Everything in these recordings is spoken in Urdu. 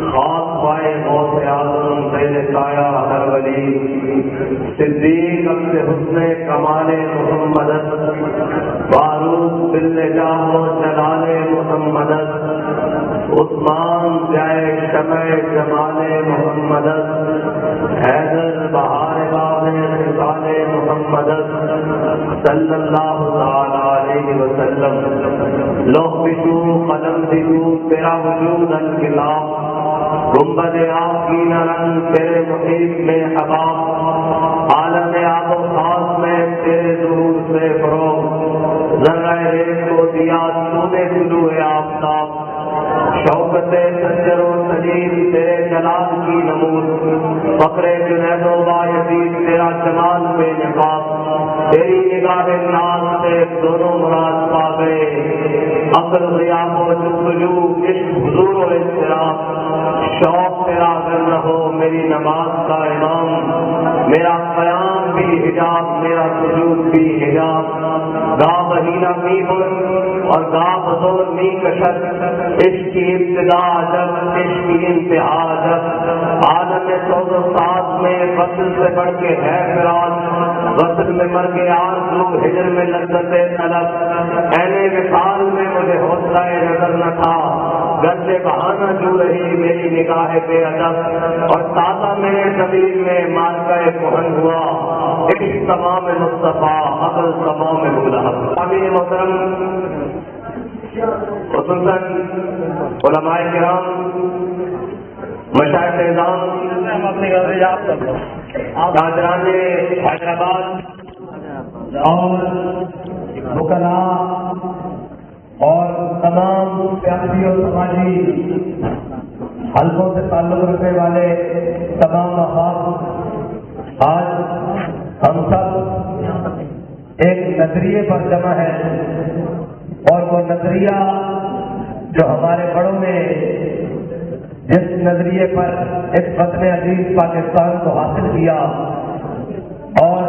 خاص پائے غوث اعظم زیر سایہ ہر ولی، صدیق اکثر حسن کمال محمد، فاروق دل جاہ و جلال محمد، عثمان جائے شمع جمال محمد، حیدر بہار باب خصال محمد صلی اللہ تعالی علیہ وسلم۔ لوح بشو قلم دشو تیرا وجود انقلاب، گنبد آفین رنگ تیرے محیط میں حباب، عالم آب و خاص میں تیرے ظہور سے فروغ، ذرہ ریت کو دیا تو نے طلوع آفتاب، شوکت سجر و سلیل تیرے جلال کی نمود، فخر جنید و بایزید تیرا جمال بے نقاب، تیری نگاہ ناز سے دونوں مراد پا گئے، عقل ضیاء و جستجو عشق حضور و اضطراب، شوق تیرا اگر نہ ہو میری نماز کا امام، میرا قیام بھی حجاب میرا سجود بھی حجاب، گاہ بہینہ می بن اور گاہ بزور می کشت، عشق کی ابتدا عجب عشق کی انتہا عجب، عالم سوز و ساز میں وصل سے بڑھ کے ہے فراق، وصل میں مر کے آرزو ہجر میں لذت طلب، اینے وصال میں مجھے حوصلہ نظر نہ تھا، گرد بہانہ جو رہی میری نگاہ بے ادب، اور تازہ میرے زمین میں مارکہ کہن ہوا، عشق تمام مصطفیٰ عقل تمام ملحق۔ امیر محترم خصوصاً علماء کرام، مشائخ اعظام، تاجران حیدرآباد اور وکلاء اور تمام سیاسی اور سماجی حلقوں سے تعلق رکھنے والے تمام افراد، آج ہم سب ایک نظریے پر جمع ہیں، اور وہ نظریہ جو ہمارے بڑوں نے جس نظریے پر اس وطن عزیز پاکستان کو حاصل کیا، اور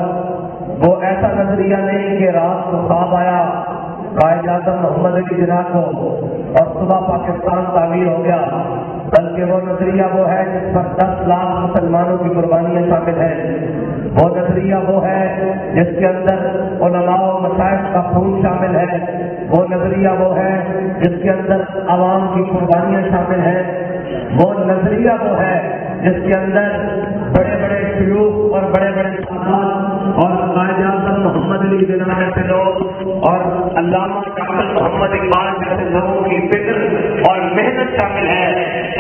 وہ ایسا نظریہ نہیں کہ رات کو خواب آیا قائد اعظم محمد علی جناح کو اور صبح پاکستان تعمیر ہو گیا، بلکہ وہ نظریہ وہ ہے جس پر 10 لاکھ مسلمانوں کی قربانیاں شامل ہیں، وہ نظریہ وہ ہے جس کے اندر علماء و مشائخ کا خون شامل ہے، وہ نظریہ وہ ہے جس کے اندر عوام کی قربانیاں شامل ہیں، وہ نظریہ وہ ہے جس کے اندر بڑے بڑے شیوخ اور بڑے بڑے سادات اور قائد اعظم محمد علی جناح جیسے لوگ اور علامہ ڈاکٹر محمد اقبال جیسے لوگوں کی فکر اور محنت شامل ہے،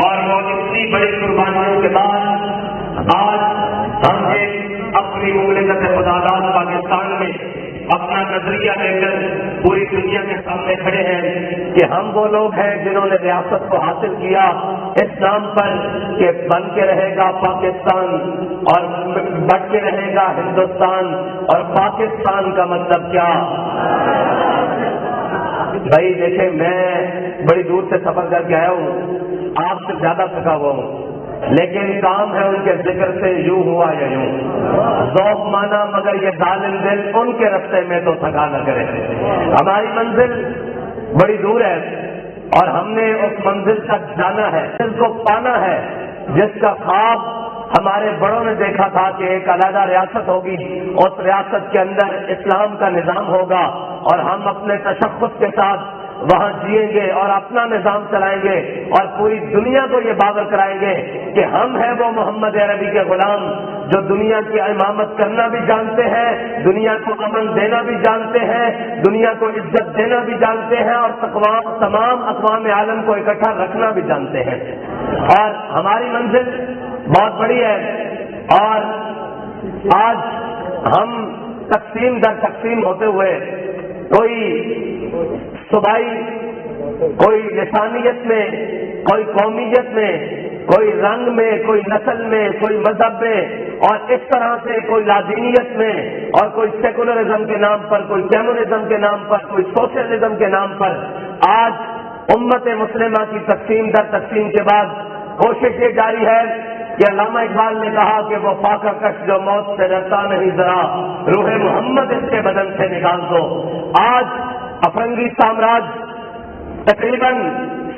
اور وہ اتنی بڑی قربانیوں کے بعد آج ہم ایک اپنی مملکت خداداد پاکستان میں اپنا نظریہ لے کر پوری دنیا کے سامنے کھڑے ہیں کہ ہم وہ لوگ ہیں جنہوں نے ریاست کو حاصل کیا اس نام پر کہ بن کے رہے گا پاکستان اور بٹ کے رہے گا ہندوستان، اور پاکستان کا مطلب کیا؟ بھائی دیکھیں، میں بڑی دور سے سفر کر کے آیا ہوں، آپ سے زیادہ تھکا ہوا ہوں، لیکن کام ہے ان کے ذکر سے یوں ہوا یا یوں، ذوق مانا مگر یہ ظالم دل ان کے رستے میں تو تھکا نہ کرے۔ ہماری منزل بڑی دور ہے اور ہم نے اس منزل تک جانا ہے، اس کو پانا ہے جس کا خواب ہمارے بڑوں نے دیکھا تھا کہ ایک علیحدہ ریاست ہوگی، اس ریاست کے اندر اسلام کا نظام ہوگا اور ہم اپنے تشخص کے ساتھ وہاں جئیں گے اور اپنا نظام چلائیں گے اور پوری دنیا کو یہ باور کرائیں گے کہ ہم ہیں وہ محمد عربی کے غلام جو دنیا کی امامت کرنا بھی جانتے ہیں، دنیا کو امن دینا بھی جانتے ہیں، دنیا کو عزت دینا بھی جانتے ہیں، اور تمام اقوام عالم کو اکٹھا رکھنا بھی جانتے ہیں۔ اور ہماری منزل بہت بڑی ہے، اور آج ہم تقسیم در تقسیم ہوتے ہوئے کوئی صوبائی، کوئی لسانیت میں، کوئی قومیت میں، کوئی رنگ میں، کوئی نسل میں، کوئی مذہب میں، اور اس طرح سے کوئی لادینیت میں، اور کوئی سیکولرزم کے نام پر، کوئی کمیونزم کے نام پر، کوئی سوشلزم کے نام پر آج امت مسلمہ کی تقسیم در تقسیم کے بعد کوشش یہ جاری ہے کہ علامہ اقبال نے کہا کہ وہ فاقہ کش جو موت سے ڈرتا نہیں ذرا، روح محمد اس کے بدن سے نکال دو۔ آج افرنگی سامراج تقریباً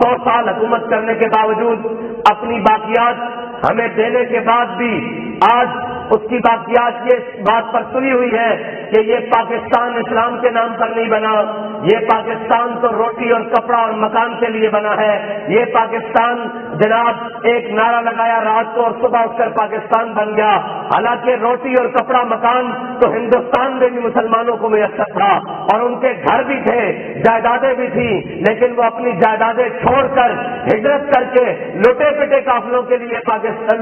100 سال حکومت کرنے کے باوجود اپنی باقیات ہمیں دینے کے بعد بھی آج اس کی باقیات یہ بات پر تلی ہوئی ہے کہ یہ پاکستان اسلام کے نام پر نہیں بنا، یہ پاکستان تو روٹی اور کپڑا اور مکان کے لیے بنا ہے، یہ پاکستان جناب ایک نعرہ لگایا رات کو اور صبح اٹھ کر پاکستان بن گیا، حالانکہ روٹی اور کپڑا مکان تو ہندوستان میں بھی مسلمانوں کو میسر تھا اور ان کے گھر بھی تھے، جائیدادیں بھی تھیں، لیکن وہ اپنی جائیدادیں چھوڑ کر ہجرت کر کے لٹے پٹے قافلوں کے لیے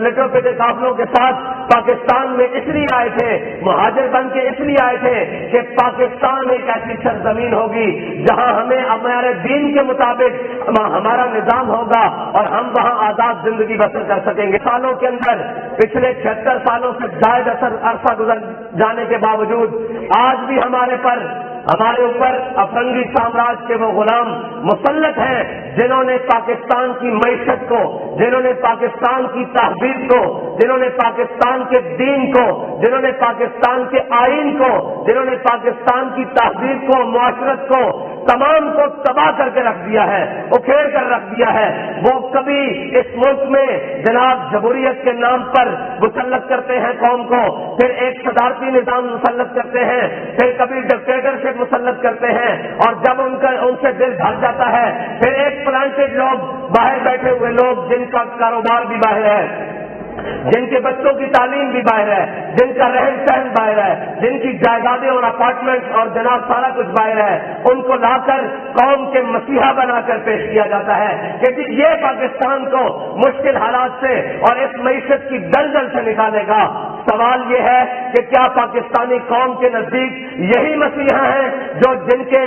لٹے پٹے قافلوں کے ساتھ پاکستان میں اس لیے آئے تھے، مہاجر بن کے اس لیے آئے تھے کہ پاکستان ایک ایسی سرزمین ہوگی جہاں ہمیں ہمارے دین کے مطابق ہمارا نظام ہوگا اور ہم وہاں آزاد زندگی بسر کر سکیں گے۔ سالوں کے اندر پچھلے 76 سالوں سے زائد عرصہ گزر جانے کے باوجود آج بھی ہمارے اوپر افرنگی سامراج کے وہ غلام مسلط ہیں جنہوں نے پاکستان کی معیشت کو، جنہوں نے پاکستان کی تہذیب کو، جنہوں نے پاکستان کے دین کو، جنہوں نے پاکستان کے آئین کو، جنہوں نے پاکستان کی تہذیب کو، معاشرت کو، تمام کو تباہ کر کے رکھ دیا ہے، اکھیڑ کر رکھ دیا ہے۔ وہ کبھی اس ملک میں جناب جمہوریت کے نام پر مسلط کرتے ہیں قوم کو، پھر ایک صدارتی نظام مسلط کرتے ہیں، پھر کبھی ڈکٹیٹرشپ مسلط کرتے ہیں، اور جب ان سے دل بھر جاتا ہے پھر ایک پلانٹڈ لوگ، باہر بیٹھے ہوئے لوگ جن کا کاروبار بھی باہر ہے، جن کے بچوں کی تعلیم بھی باہر ہے، جن کا رہن سہن باہر ہے، جن کی جائیدادیں اور اپارٹمنٹ اور جناب سارا کچھ باہر ہے، ان کو لا کر قوم کے مسیحا بنا کر پیش کیا جاتا ہے کہ یہ پاکستان کو مشکل حالات سے اور اس معیشت کی دلدل سے نکالے گا۔ سوال یہ ہے کہ کیا پاکستانی قوم کے نزدیک یہی مسیحا ہیں جو جن کے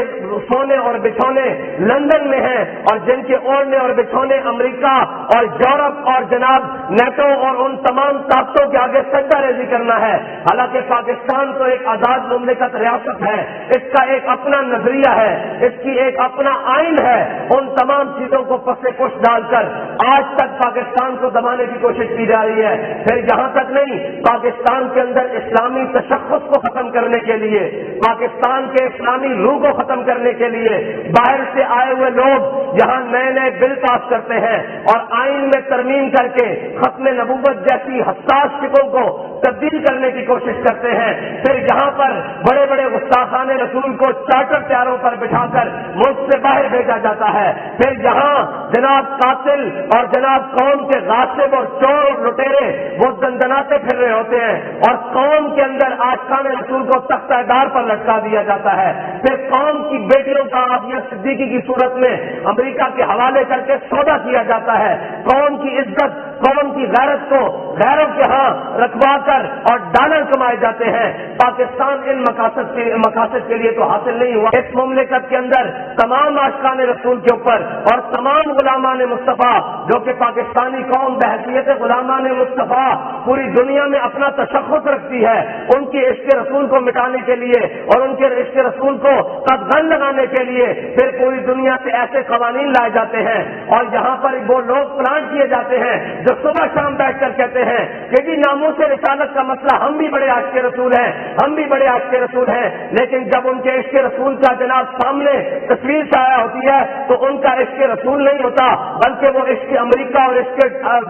سونے اور بچھونے لندن میں ہیں اور جن کے اوڑھنے اور بچھونے امریکہ اور یورپ اور جناب نیٹو اور ان تمام طاقتوں کے آگے سجدہ ریزی کرنا ہے؟ حالانکہ پاکستان تو ایک آزاد مملکت ریاست ہے، اس کا ایک اپنا نظریہ ہے، اس کی ایک اپنا آئین ہے۔ ان تمام چیزوں کو پس پش ڈال کر آج تک پاکستان کو دبانے کی کوشش کی جا رہی ہے۔ پھر یہاں تک نہیں، پاکستان کے اندر اسلامی تشخص کو ختم کرنے کے لیے، پاکستان کے اسلامی روح کو ختم کرنے کے لیے باہر سے آئے ہوئے لوگ یہاں نئے نئے بل پاس کرتے ہیں اور آئین میں ترمیم کر کے ختم نبوت جیسی حساس شکوں کو تبدیل کرنے کی کوشش کرتے ہیں۔ پھر یہاں پر بڑے بڑے گستاخان رسول کو چارٹر پیاروں پر بٹھا کر ملک سے باہر بھیجا جاتا ہے۔ پھر یہاں جناب قاتل اور جناب قوم کے غاصب اور چور اور لٹیرے وہ دندناتے پھر رہے ہوتے ہیں اور قوم کے اندر عاشقان رسول کو تختہ دار پر لٹکا دیا جاتا ہے۔ پھر قوم کی بیٹیوں کا عافیہ صدیقی کی صورت میں امریکہ کے حوالے کر کے سودا کیا جاتا ہے۔ قوم کی عزت، قوم کی غیرت کو غیروں کے ہاں رکھوا کر اور ڈالر کمائے جاتے ہیں۔ پاکستان ان مقاصد کے لیے تو حاصل نہیں ہوا۔ اس مملکت کے اندر تمام عاشقان رسول کے اوپر اور تمام غلامان مصطفیٰ جو کہ پاکستانی قوم بحیثیت غلامان مصطفیٰ پوری دنیا میں اپنا تشخص رکھتی ہے، ان کی عشق رسول کو مٹانے کے لیے اور ان کے عشق رسول کو قدغن لگانے کے لیے پھر پوری دنیا سے ایسے قوانین لائے جاتے ہیں اور یہاں پر وہ لوگ پلانٹ کیے جاتے ہیں جو صبح شام بیٹھ کر کہتے ہیں کہ جی ناموس رسالت کا مسئلہ، ہم بھی بڑے عاشق رسول ہیں، ہم بھی بڑے عاشق رسول ہیں، لیکن جب ان کے عشق رسول کا جناب سامنے تصویر شائع ہوتی ہے تو ان کا عشق رسول نہیں ہوتا، بلکہ وہ عشق امریکہ اور عشق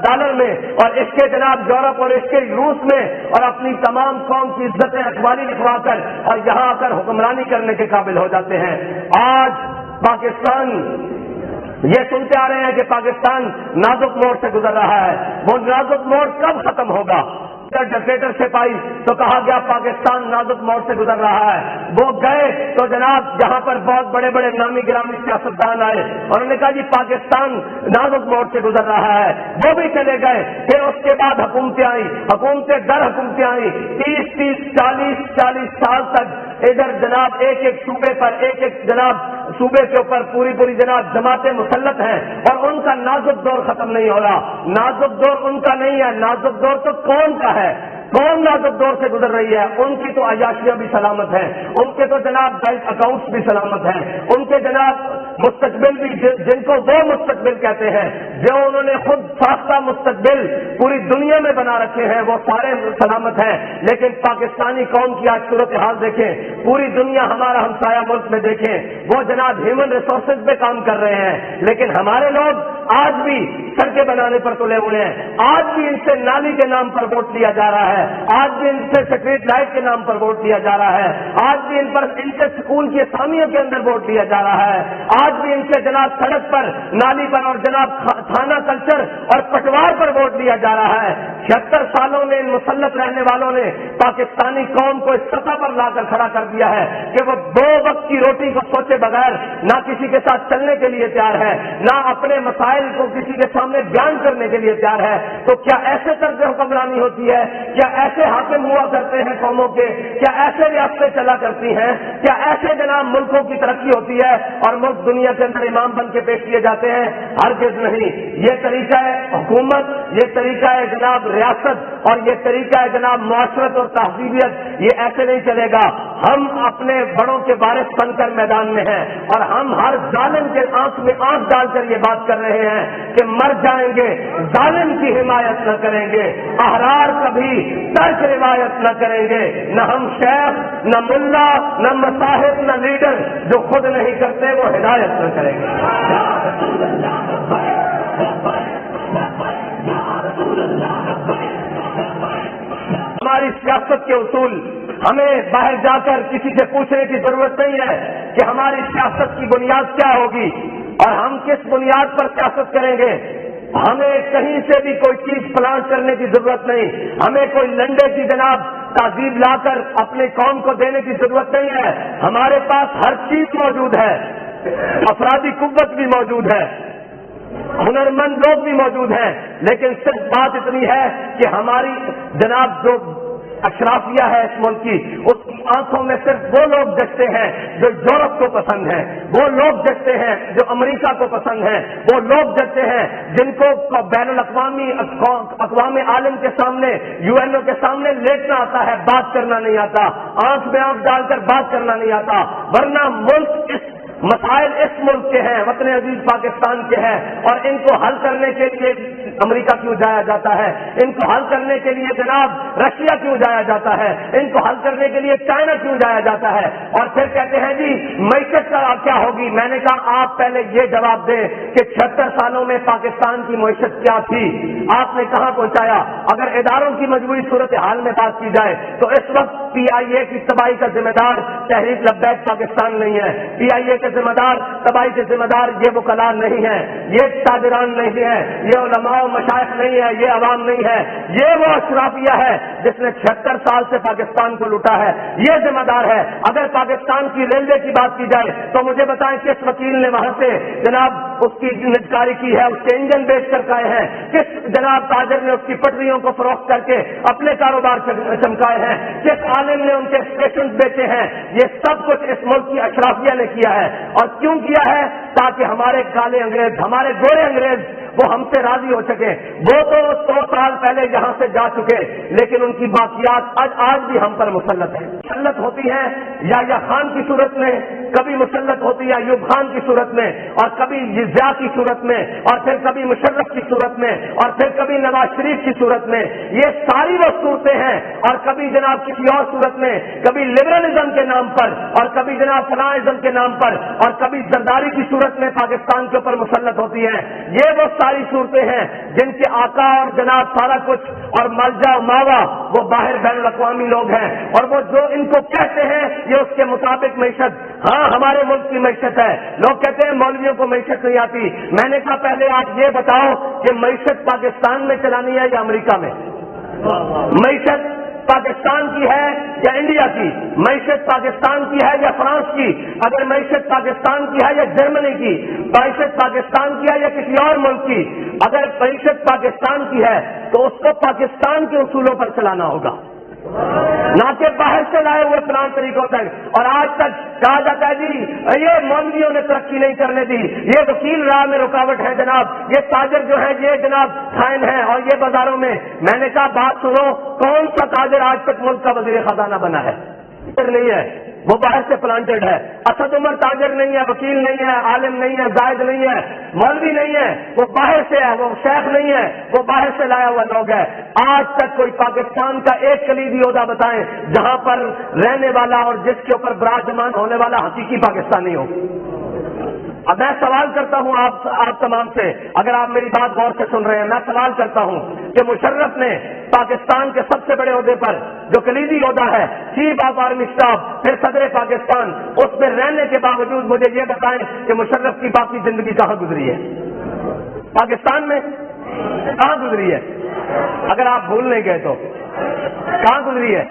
ڈالر میں اور عشق جناب یورپ اور عشق روس میں اور اپنی تمام قوم کی عزت اقبالی لکھوا کر اور یہاں آ کر حکمرانی کرنے کے قابل ہو جاتے ہیں۔ آج پاکستان یہ سنتے آ رہے ہیں کہ پاکستان نازک موڑ سے گزر رہا ہے، وہ نازک موڑ کب ختم ہوگا؟ ڈکٹیٹرشپ آئی تو کہا گیا پاکستان نازک موڑ سے گزر رہا ہے، وہ گئے تو جناب جہاں پر بہت بڑے بڑے نامی گرامی سیاستدان آئے اور انہوں نے کہا جی پاکستان نازک موڑ سے گزر رہا ہے، وہ بھی چلے گئے۔ پھر اس کے بعد حکومتیں آئیں، حکومتیں در حکومتیں آئیں، 30 سال تک ادھر جناب ایک ایک صوبے پر ایک ایک جناب صوبے کے اوپر پوری جناب جماعتیں مسلط ہیں اور ان کا نازک دور ختم نہیں ہو رہا۔ نازک دور ان کا نہیں ہے، نازک دور تو قوم کا ہے۔ کون نازک دور سے گزر رہی ہے، ان کی تو عیاشیاں بھی سلامت ہیں، ان کے تو جناب بینک اکاؤنٹس بھی سلامت ہیں، ان کے جناب مستقبل بھی جن کو وہ مستقبل کہتے ہیں جو انہوں نے خود ساختہ مستقبل پوری دنیا میں بنا رکھے ہیں، وہ سارے سلامت ہیں۔ لیکن پاکستانی قوم کی آج صورتحال دیکھیں، پوری دنیا ہمارا ہمسایہ ملک میں دیکھیں، وہ جناب ہیومن ریسورسز پہ کام کر رہے ہیں، لیکن ہمارے لوگ آج بھی سڑکیں بنانے پر تلے ہوئے ہیں، آج بھی ان سے نالی کے نام پر ووٹ لیا جا رہا ہے، آج بھی ان سے اسٹریٹ لائٹ کے نام پر ووٹ لیا جا رہا ہے، آج بھی ان سے اسکول کی اسامیوں کے اندر ووٹ لیا جا رہا ہے، آج بھی ان سے جناب سڑک پر، نالی پر اور جناب تھانہ کلچر اور پٹوار پر ووٹ لیا جا رہا ہے۔ 76 سالوں میں ان مسلط رہنے والوں نے پاکستانی قوم کو اس سطح پر لا کر کھڑا کر دیا ہے کہ وہ 2 وقت کی روٹی کو سوچے بغیر نہ کسی کے ساتھ چلنے کے لیے تیار ہے، نہ اپنے مسائل کو کسی کے سامنے بیان کرنے کے لیے تیار ہے۔ تو کیا ایسے طرز حکمرانی ہوتی ہے؟ کیا ایسے حاکم ہوا کرتے ہیں قوموں کے؟ کیا ایسے ریاستیں چلا کرتی ہیں؟ کیا ایسے جناب ملکوں کی ترقی ہوتی ہے اور ملک دنیا کے اندر امام بن کے پیش کیے جاتے ہیں؟ ہرگز نہیں۔ یہ طریقہ ہے حکومت، یہ طریقہ ہے جناب ریاست اور یہ طریقہ ہے جناب معاشرت اور تہذیبیت، یہ ایسے نہیں چلے گا۔ ہم اپنے بڑوں کے وارث بن کر میدان میں ہیں اور ہم ہر ظالم کے آنکھ میں آنکھ ڈال کر یہ بات کر رہے ہیں کہ مر جائیں گے، ظالم کی حمایت نہ کریں گے، احرار کبھی ترک روایت نہ کریں گے، نہ ہم شیخ، نہ ملا، نہ مصاحب، نہ لیڈر جو خود نہیں کرتے وہ ہدایت نہ کریں گے۔ ہماری سیاست کے اصول، ہمیں باہر جا کر کسی سے پوچھنے کی ضرورت نہیں ہے کہ ہماری سیاست کی بنیاد کیا ہوگی اور ہم کس بنیاد پر سیاست کریں گے۔ ہمیں کہیں سے بھی کوئی چیز پلانٹ کرنے کی ضرورت نہیں، ہمیں کوئی لنڈے کی جناب تہذیب لا کر اپنے قوم کو دینے کی ضرورت نہیں ہے۔ ہمارے پاس ہر چیز موجود ہے، افرادی قوت بھی موجود ہے، ہنرمند لوگ بھی موجود ہیں، لیکن صرف بات اتنی ہے کہ ہماری جناب جو اشرافیہ ہے اس ملک کی، اس کی آنکھوں میں صرف وہ لوگ جگتے ہیں جو یورپ کو پسند ہیں، وہ لوگ جگتے ہیں جو امریکہ کو پسند ہیں، وہ لوگ جگتے ہیں جن کو بین الاقوامی اقوام عالم کے سامنے، UN کے سامنے لیٹنا آتا ہے، بات کرنا نہیں آتا، آنکھ میں آنکھ ڈال کر بات کرنا نہیں آتا۔ ورنہ ملک اس مسائل اس ملک کے ہیں، وطن عزیز پاکستان کے ہیں، اور ان کو حل کرنے کے لیے امریکہ کیوں جایا جاتا ہے، ان کو حل کرنے کے لیے جناب رشیا کیوں جایا جاتا ہے، ان کو حل کرنے کے لیے چائنا کیوں جایا جاتا ہے، اور پھر کہتے ہیں جی معیشت کا کیا ہوگی۔ میں نے کہا آپ پہلے یہ جواب دیں کہ 76 سالوں میں پاکستان کی معیشت کیا تھی، آپ نے کہاں پہنچایا۔ اگر اداروں کی مجموعی صورتحال میں بات کی جائے تو اس وقت PIA کی تباہی کا ذمہ دار تحریک لبیک پاکستان نہیں ہے، PIA کے ذمہ دار تباہی کے ذمہ دار یہ وکلاء نہیں ہے، یہ تاجران نہیں ہے، یہ علماء و مشائخ نہیں ہے، یہ عوام نہیں ہے، یہ وہ اشرافیہ ہے جس نے 76 سال سے پاکستان کو لوٹا ہے، یہ ذمہ دار ہے۔ اگر پاکستان کی ریلوے کی بات کی جائے تو مجھے بتائیں کس وکیل نے وہاں سے جناب اس کی نجکاری کی ہے، اس کے انجن بیچ کر کھائے ہیں، کس جناب تاجر نے اس کی پٹریوں کو فروخت کر کے اپنے کاروبار چمکائے ہیں، کس عالم نے ان کے اسٹیشن بیچے ہیں۔ یہ سب کچھ اس ملک کی اشرافیہ نے کیا ہے، اور کیوں کیا ہے؟ تاکہ ہمارے کالے انگریز، ہمارے گورے انگریز وہ ہم سے راضی ہو سکے۔ وہ تو 100 سال پہلے یہاں سے جا چکے، لیکن ان کی باقیات آج بھی ہم پر مسلط ہیں۔ مسلط ہوتی ہیں یا خان کی صورت میں، کبھی مسلط ہوتی ہے ایوب خان کی صورت میں، اور کبھی ضیاء کی صورت میں، اور پھر کبھی مشرف کی صورت میں، اور پھر کبھی نواز شریف کی صورت میں۔ یہ ساری وہ صورتیں ہیں، اور کبھی جناب کسی اور صورت میں، کبھی لبرلزم کے نام پر، اور کبھی جناب فلاحزم کے نام پر، اور کبھی زرداری کی صورت میں پاکستان کے اوپر مسلط ہوتی ہیں۔ یہ وہ ساری صورتیں ہیں جن کے آقا اور جناب سارا کچھ اور ملجا ماوا وہ باہر بین الاقوامی لوگ ہیں، اور وہ جو ان کو کہتے ہیں یہ اس کے مطابق معیشت۔ ہاں ہمارے ملک کی معیشت ہے، لوگ کہتے ہیں مولویوں کو معیشت نہیں آتی۔ میں نے کہا پہلے آپ یہ بتاؤ کہ معیشت پاکستان میں چلانی ہے یا امریکہ میں؟ معیشت پاکستان کی ہے یا انڈیا کی؟ معیشت پاکستان کی ہے یا فرانس کی؟ اگر معیشت پاکستان کی ہے یا جرمنی کی؟ معیشت پاکستان کی ہے یا کسی اور ملک کی؟ اگر معیشت پاکستان کی ہے تو اس کو پاکستان کے اصولوں پر چلانا ہوگا، نہ کہ باہر سے لائے ہوئے پلان طریقوں تک. اور آج تک کہا جاتا ہے جی یہ مولویوں نے ترقی نہیں کرنے دی, یہ وکیل راہ میں رکاوٹ ہے جناب, یہ تاجر جو ہے یہ جناب خائن ہے, اور یہ بازاروں میں. میں نے کہا بات سنو, کون سا تاجر آج تک ملک کا وزیر خزانہ بنا ہے؟ نہیں ہے, وہ باہر سے پلانٹڈ ہے. اسد عمر تاجر نہیں ہے, وکیل نہیں ہے, عالم نہیں ہے, زاہد نہیں ہے, مولوی نہیں ہے, وہ باہر سے ہے, وہ شیخ نہیں ہے, وہ باہر سے لایا ہوا لوگ ہے. آج تک کوئی پاکستان کا ایک کلیدی عہدہ بتائیں جہاں پر رہنے والا اور جس کے اوپر براجمان ہونے والا حقیقی پاکستانی ہو. اب میں سوال کرتا ہوں آپ تمام سے, اگر آپ میری بات غور سے سن رہے ہیں, میں سوال کرتا ہوں کہ مشرف نے پاکستان کے سب سے بڑے عہدے پر جو کلیدی عہدہ ہے, چیف آف آرمی اسٹاف, پھر صدر پاکستان, اس میں رہنے کے باوجود مجھے یہ بتائیں کہ مشرف کی باقی زندگی کہاں گزری ہے؟ پاکستان میں کہاں گزری ہے؟ اگر آپ بھول نہیں گئے تو کہاں گزری ہے؟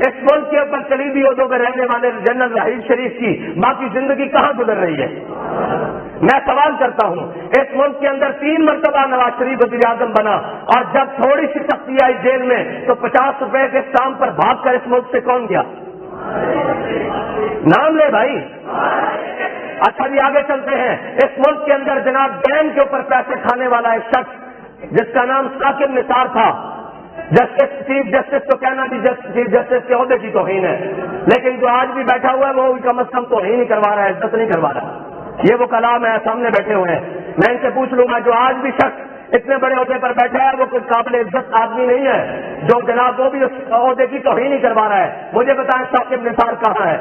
اس ملک کے اوپر کلیدی عہدوں میں رہنے والے جنرل راحیل شریف کی باقی زندگی کہاں گزر رہی ہے؟ میں سوال کرتا ہوں, اس ملک کے اندر 3 مرتبہ نواز شریف وزیر اعظم بنا, اور جب تھوڑی سی سختی آئی جیل میں تو 50 روپے کے اسٹامپ پر بھاگ کر اس ملک سے کون گیا؟ نام لے بھائی. اچھا جی آگے چلتے ہیں. اس ملک کے اندر جناب بین کے اوپر پیسے کھانے والا ایک شخص جس کا نام ثاقب نثار تھا, جسٹس چیف جسٹس تو کہنا بھی چیف جسٹس کے عہدے کی توہین ہے, لیکن جو آج بھی بیٹھا ہوا ہے وہ کم از کم توہین نہیں کروا رہا ہے, عزت نہیں کروا رہا. یہ وہ کلام ہے, سامنے بیٹھے ہوئے ہیں, میں ان سے پوچھ لوں گا جو آج بھی شخص اتنے بڑے عہدے پر بیٹھا ہے وہ کوئی قابل عزت آدمی نہیں ہے, جو جناب وہ بھی اس عہدے کی توہین نہیں کروا رہا ہے. مجھے بتائیں ثاقب نثار کہاں ہے؟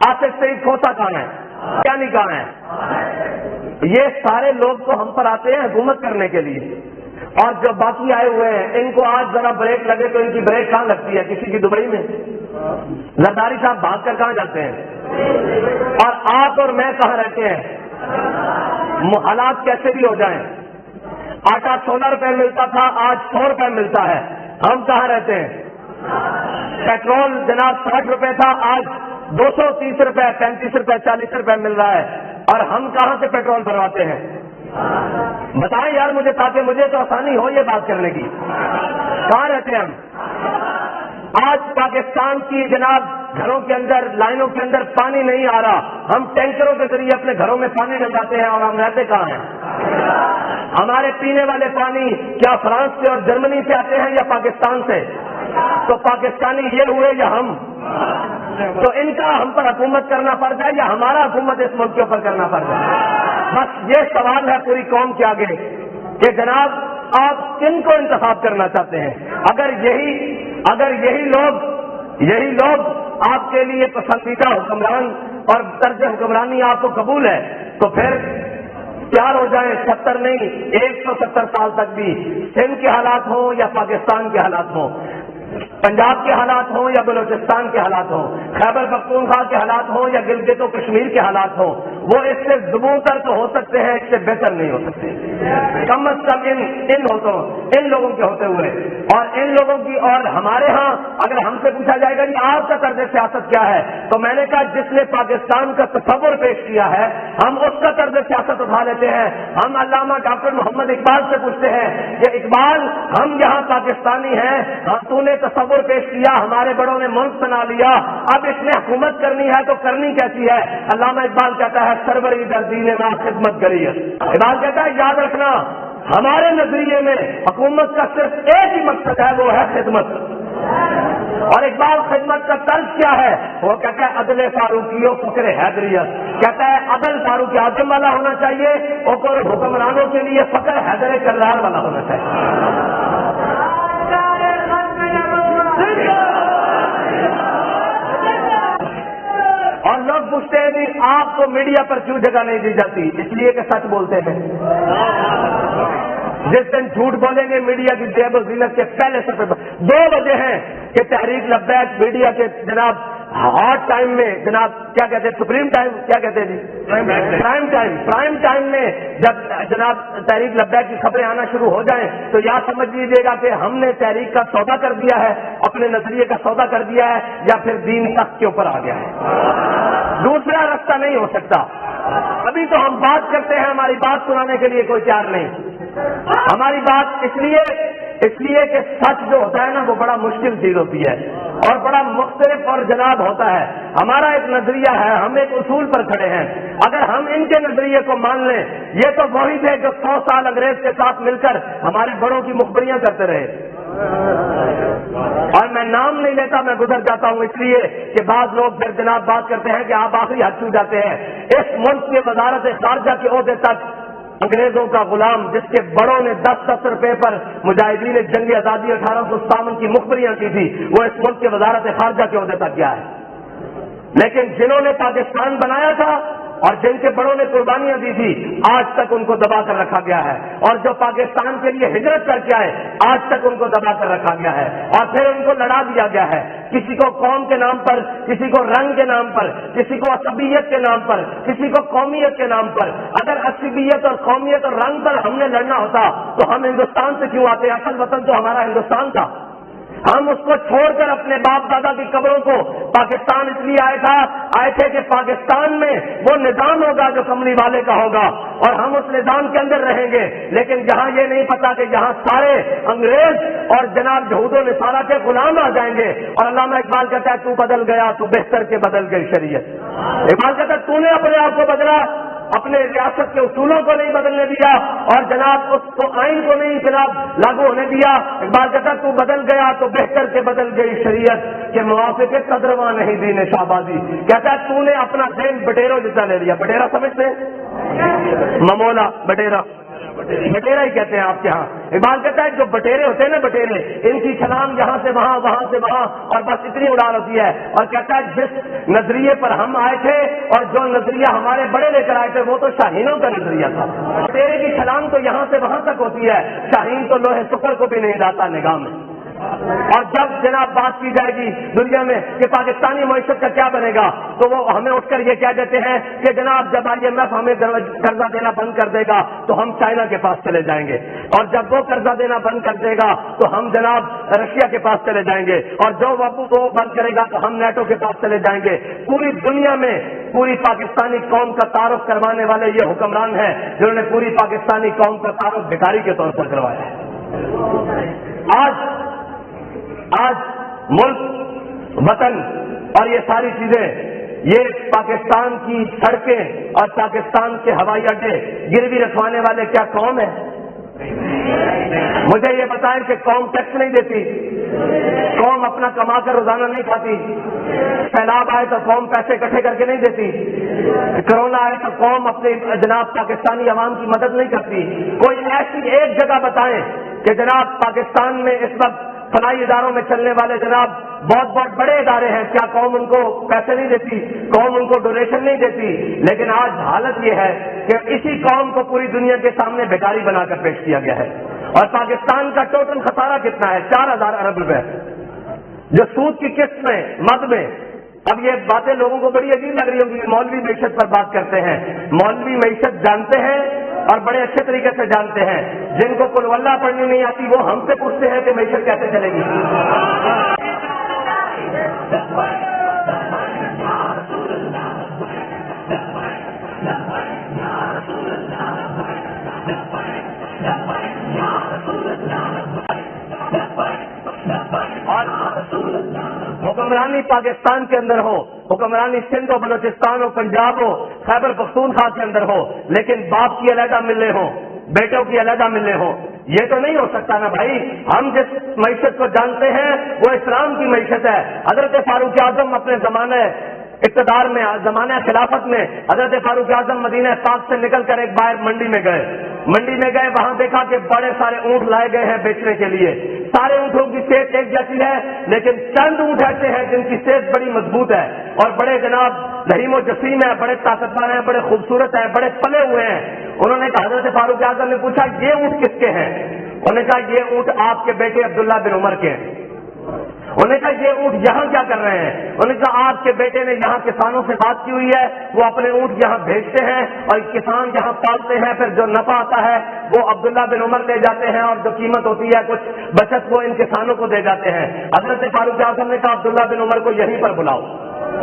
آصف سعید کھوسا کہاں ہے؟ کیا نہیں کہاں ہے؟ یہ سارے لوگ تو ہم پر آتے ہیں حکومت کرنے کے لیے, اور جو باقی آئے ہوئے ہیں ان کو آج ذرا بریک لگے تو ان کی بریک کہاں لگتی ہے؟ کسی کی دبئی میں. زرداری صاحب بھاگ کر کہاں جاتے ہیں؟ اور آپ اور میں کہاں رہتے ہیں؟ حالات کیسے بھی ہو جائیں, آٹا 16 روپے ملتا تھا, آج 100 روپے ملتا ہے. ہم کہاں رہتے ہیں؟ پیٹرول جناب 60 روپے تھا, آج 230 روپے, 35 روپے, 40 روپے مل رہا ہے, اور ہم کہاں سے پیٹرول بھرواتے ہیں؟ بتائیں یار مجھے, تاکہ مجھے تو آسانی ہو یہ بات کرنے کی. کہاں رہتے ہیں ہم؟ آج پاکستان کی جناب گھروں کے اندر, لائنوں کے اندر پانی نہیں آ رہا, ہم ٹینکروں کے ذریعے اپنے گھروں میں پانی لے جاتے ہیں, اور ہم رہتے کہاں ہیں؟ ہمارے پینے والے پانی کیا فرانس سے اور جرمنی سے آتے ہیں یا پاکستان سے؟ تو پاکستانی یہ ہوئے یا ہم؟ تو ان کا ہم پر حکومت کرنا فرض ہے یا ہمارا حکومت اس ملک کے اوپر کرنا فرض ہے؟ بس یہ سوال ہے پوری قوم کے آگے کہ جناب آپ کن کو انتخاب کرنا چاہتے ہیں؟ اگر یہی لوگ آپ کے لیے پسندیدہ حکمران اور طرز حکمرانی آپ کو قبول ہے تو پھر تیار ہو جائیں, 70 نہیں 170 سال تک بھی, سندھ کے حالات ہوں یا پاکستان کے حالات ہوں, پنجاب کے حالات ہوں یا بلوچستان کے حالات ہوں, خیبر پختونخوا کے حالات ہوں یا گلگت و کشمیر کے حالات ہوں, وہ اس سے زبوتر تو ہو سکتے ہیں, اس سے بہتر نہیں ہو سکتے. کم از کم ان لوگوں کے ہوتے ہوئے, اور ان لوگوں کی, اور ہمارے ہاں اگر ہم سے پوچھا جائے گا کہ آپ کا طرز سیاست کیا ہے, تو میں نے کہا جس نے پاکستان کا تصور پیش کیا ہے ہم اس کا طرز سیاست اٹھا لیتے ہیں. ہم علامہ ڈاکٹر محمد اقبال سے پوچھتے ہیں کہ اقبال ہم یہاں پاکستانی ہیں, تو نے تصور پیش کیا, ہمارے بڑوں نے ملک بنا لیا, اب اس میں حکومت کرنی ہے تو کرنی کیسی ہے؟ علامہ اقبال کہتا ہے سربری در دین ما خدمت کریت. اقبال کہتا ہے یاد رکھنا ہمارے نظریے میں حکومت کا صرف ایک ہی مقصد ہے, وہ ہے خدمت. اور اقبال خدمت کا طرز کیا ہے؟ وہ کہتا ہے عدل فاروقی و فکر حیدریت. کہتا ہے عدل فاروق اعظم والا ہونا چاہیے اور حکمرانوں کے لیے فکر حیدر کرار والا ہونا چاہیے. اور لوگ پوچھتے ہیں کہ آپ کو میڈیا پر کیوں جگہ نہیں دی جاتی؟ اس لیے کہ سچ بولتے ہیں. جس دن جھوٹ بولیں گے میڈیا کی زیب و زینت کے پہلے سب 2 وجہ ہیں کہ تحریک لبیک میڈیا کے جناب ہارڈ ٹائم میں, جناب کیا کہتے ہیں, سپریم ٹائم کیا کہتے ہیں جی, پرائم ٹائم میں جب جناب تحریک لبیک کی خبریں آنا شروع ہو جائیں تو یا سمجھ لیجیے گا کہ ہم نے تحریک کا سودا کر دیا ہے, اپنے نظریے کا سودا کر دیا ہے, یا پھر دین تخت کے اوپر آ گیا ہے. دوسرا راستہ نہیں ہو سکتا. ابھی تو ہم بات کرتے ہیں, ہماری بات سنانے کے لیے کوئی تیار نہیں. ہماری بات اس لیے اس لیے کہ سچ جو ہوتا ہے نا وہ بڑا مشکل چیز ہوتی ہے اور بڑا مختلف اور جناب ہوتا ہے. ہمارا ایک نظریہ ہے, ہم ایک اصول پر کھڑے ہیں. اگر ہم ان کے نظریے کو مان لیں, یہ تو وہی تھے جو 100 سال انگریز کے ساتھ مل کر ہمارے بڑوں کی مخبریاں کرتے رہے. اور میں نام نہیں لیتا, میں گزر جاتا ہوں, اس لیے کہ بعض لوگ پھر جناب بات کرتے ہیں کہ آپ آخری حد چھو جاتے ہیں. اس ملک کے وزارت خارجہ کے عہدے تک انگریزوں کا غلام, جس کے بڑوں نے 10 روپے پر مجاہدین جنگ آزادی 1857 کی مخبریاں کی تھی, وہ اس ملک کے وزارت خارجہ کے عہدے تک گیا ہے. لیکن جنہوں نے پاکستان بنایا تھا اور جن کے بڑوں نے قربانیاں دی تھی, آج تک ان کو دبا کر رکھا گیا ہے. اور جو پاکستان کے لیے ہجرت کر کے آئے, آج تک ان کو دبا کر رکھا گیا ہے اور پھر ان کو لڑا دیا گیا ہے. کسی کو قوم کے نام پر, کسی کو رنگ کے نام پر, کسی کو عصبیت کے نام پر, کسی کو قومیت کے نام پر. اگر عصبیت اور قومیت اور رنگ پر ہم نے لڑنا ہوتا تو ہم ہندوستان سے کیوں آتے؟ اصل وطن تو ہمارا ہندوستان تھا. ہم اس کو چھوڑ کر اپنے باپ دادا کی قبروں کو پاکستان اس لیے آئے تھے کہ پاکستان میں وہ نظام ہوگا جو کملی والے کا ہوگا اور ہم اس نظام کے اندر رہیں گے. لیکن جہاں یہ نہیں پتا کہ یہاں سارے انگریز اور جناب یہود و نصارہ کے غلام آ جائیں گے. اور علامہ اقبال کہتا ہے, تو بدل گیا تو بہتر کے بدل گئی شریعت. اقبال کہتا ہے تو نے اپنے آپ کو بدلا, اپنے ریاست کے اصولوں کو نہیں بدلنے دیا اور جناب اس کو آئین کو نہیں جناب لاگو ہونے دیا. اقبال کہتا تو بدل گیا تو بہتر کے بدل گئی شریعت کے موافق قدرواں نہیں دین شہبازی. کہتا ہے تو نے اپنا دین بٹیروں جتنا لے لیا. بٹیرا سمجھتے ہیں؟ ممولا بٹیرا ہی کہتے ہیں آپ کے ہاں. اقبال کہتا ہے جو بٹیرے ہوتے ہیں نا, بٹیرے, ان کی چھلانگ یہاں سے وہاں, وہاں سے وہاں, اور بس اتنی اڑان ہوتی ہے. اور کہتا ہے جس نظریے پر ہم آئے تھے اور جو نظریہ ہمارے بڑے لے کر آئے تھے وہ تو شاہینوں کا نظریہ تھا. بٹیرے کی چھلانگ تو یہاں سے وہاں تک ہوتی ہے, شاہین تو لوہے سکر کو بھی نہیں لاتا نگاہ میں. اور جب جناب بات کی جائے گی دنیا میں کہ پاکستانی معیشت کا کیا بنے گا, تو وہ ہمیں اٹھ کر یہ کہہ دیتے ہیں کہ جناب جب IMF ہمیں قرضہ دینا بند کر دے گا تو ہم چائنا کے پاس چلے جائیں گے, اور جب وہ قرضہ دینا بند کر دے گا تو ہم جناب رشیا کے پاس چلے جائیں گے, اور جو وہ بند کرے گا تو ہم نیٹو کے پاس چلے جائیں گے. پوری دنیا میں پوری پاکستانی قوم کا تعارف کروانے والے یہ حکمران ہیں جنہوں نے پوری پاکستانی قوم کا تعارف بھکاری کے طور پر کروایا ہے. آج ملک, وطن اور یہ ساری چیزیں, یہ پاکستان کی سڑکیں اور پاکستان کے ہوائی اڈے گروی رکھوانے والے کیا قوم ہے؟ مجھے یہ بتائیں کہ قوم ٹیکس نہیں دیتی, قوم اپنا کما کر روزانہ نہیں کھاتی, سیلاب آئے تو قوم پیسے اکٹھے کر کے نہیں دیتی, کرونا آئے تو قوم اپنے جناب پاکستانی عوام کی مدد نہیں کرتی. کوئی ایسی ایک جگہ بتائیں کہ جناب پاکستان میں اس وقت فلاحی اداروں میں چلنے والے جناب بہت بہت بڑے ادارے ہیں, کیا قوم ان کو پیسے نہیں دیتی, قوم ان کو ڈونیشن نہیں دیتی؟ لیکن آج حالت یہ ہے کہ اسی قوم کو پوری دنیا کے سامنے بھکاری بنا کر پیش کیا گیا ہے. اور پاکستان کا ٹوٹل خسارہ کتنا ہے؟ 4000 ارب روپے, جو سود کی قسط میں, مد میں. اب یہ باتیں لوگوں کو بڑی عجیب لگ رہی ہوں کہ مولوی معیشت پر بات کرتے ہیں. مولوی معیشت جانتے ہیں اور بڑے اچھے طریقے سے جانتے ہیں. جن کو قل واللہ پڑھنی نہیں آتی وہ ہم سے پوچھتے ہیں کہ معیشت کیسے چلے گی. حکمرانی پاکستان کے اندر ہو, حکمرانی سندھ ہو, بلوچستان ہو, پنجاب ہو, خیبر پختونخوا کے اندر ہو, لیکن باپ کی علیحدہ ملے ہوں, بیٹوں کی علیحدہ ملے ہوں, یہ تو نہیں ہو سکتا نا بھائی. ہم جس معیشت کو جانتے ہیں وہ اسلام کی معیشت ہے. حضرت فاروق اعظم اپنے زمانے اقتدار میں, زمانہ خلافت میں, حضرت فاروق اعظم مدینہ پاک سے نکل کر ایک باہر منڈی میں گئے, وہاں دیکھا کہ بڑے سارے اونٹ لائے گئے ہیں بیچنے کے لیے. سارے اونٹوں کی صحت ایک جیسی ہے, لیکن چند اونٹ ایسے ہیں جن کی صحت بڑی مضبوط ہے اور بڑے جناب رحیم و جسیم ہیں, بڑے طاقتور ہیں, بڑے خوبصورت ہیں, بڑے پلے ہوئے ہیں. انہوں نے کہا, حضرت فاروق اعظم نے پوچھا یہ اونٹ کس کے ہیں؟ انہوں نے کہا یہ اونٹ آپ کے بیٹے عبداللہ بن عمر کے ہیں. انہوں نے کہا یہ اونٹ یہاں کیا کر رہے ہیں؟ انہوں نے کہا آپ کے بیٹے نے یہاں کسانوں سے بات کی ہوئی ہے, وہ اپنے اونٹ یہاں بھیجتے ہیں اور کسان یہاں پالتے ہیں, پھر جو نفع آتا ہے وہ عبداللہ بن عمر لے جاتے ہیں اور جو قیمت ہوتی ہے کچھ بچت وہ ان کسانوں کو دے جاتے ہیں. حضرت فاروق اعظم نے کہا عبداللہ بن عمر کو یہیں پر بلاؤ.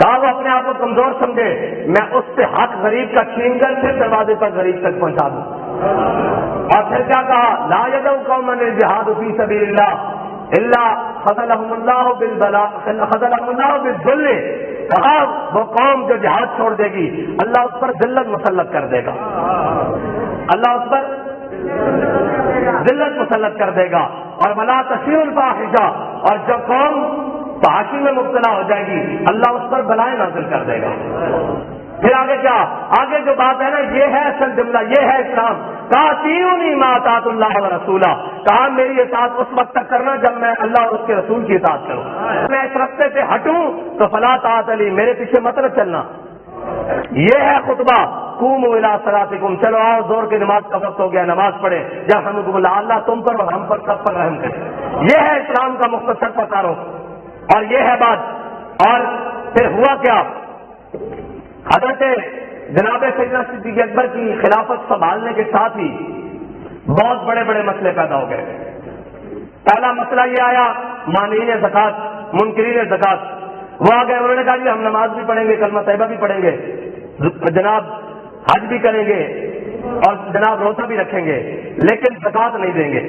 کہا وہ اپنے آپ کو کمزور سمجھے، میں اس سے حق غریب کا چھین کر پھر دروازے پر غریب تک پہنچا دوں۔ اور پھر کیا کہا، لا يدعو قوما الجہاد فی سبیل اللہ الا خذلهم اللہ بالذل، کہا وہ قوم جو جہاد چھوڑ دے گی اللہ اس پر ذلت مسلط کر دے گا، اللہ اس پر ذلت مسلط کر دے گا۔ اور ولا تشیع الفاحشہ، اور جو قوم فحاشی میں مبتلا ہو جائے گی اللہ اس پر بلائیں نازل کر دے گا۔ پھر آگے کیا، آگے جو بات ہے نا یہ ہے اصل جملہ، یہ ہے اسلام۔ کہا اطیعونی ما اطاعت اللہ ورسولہ، کہا میری اطاعت اس وقت تک کرنا جب میں اللہ اور اس کے رسول کی اطاعت کروں، میں اس راستے سے ہٹوں تو فلا طاعت لی، میرے پیچھے مت چلنا۔ یہ ہے خطبہ، قوموا الی صلاتکم، چلو آؤ زور کی نماز کا وقت ہو گیا، نماز پڑھے، یرحمکم اللہ، اللہ تم پر اور ہم پر سب پر رحم کرے۔ یہ ہے اسلام کا مختصر پکارو، اور یہ ہے بات۔ اور پھر ہوا کیا، حضرت جناب سیدنا صدیق اکبر کی خلافت سنبھالنے کے ساتھ ہی بہت بڑے بڑے مسئلے پیدا ہو گئے۔ پہلا مسئلہ یہ آیا، مانعین زکوٰۃ، منکرین زکوٰۃ، وہ آ گئے، انہوں نے کہا جی ہم نماز بھی پڑھیں گے، کلمہ طیبہ بھی پڑھیں گے، جناب حج بھی کریں گے اور جناب روزہ بھی رکھیں گے، لیکن زکوٰۃ نہیں دیں گے۔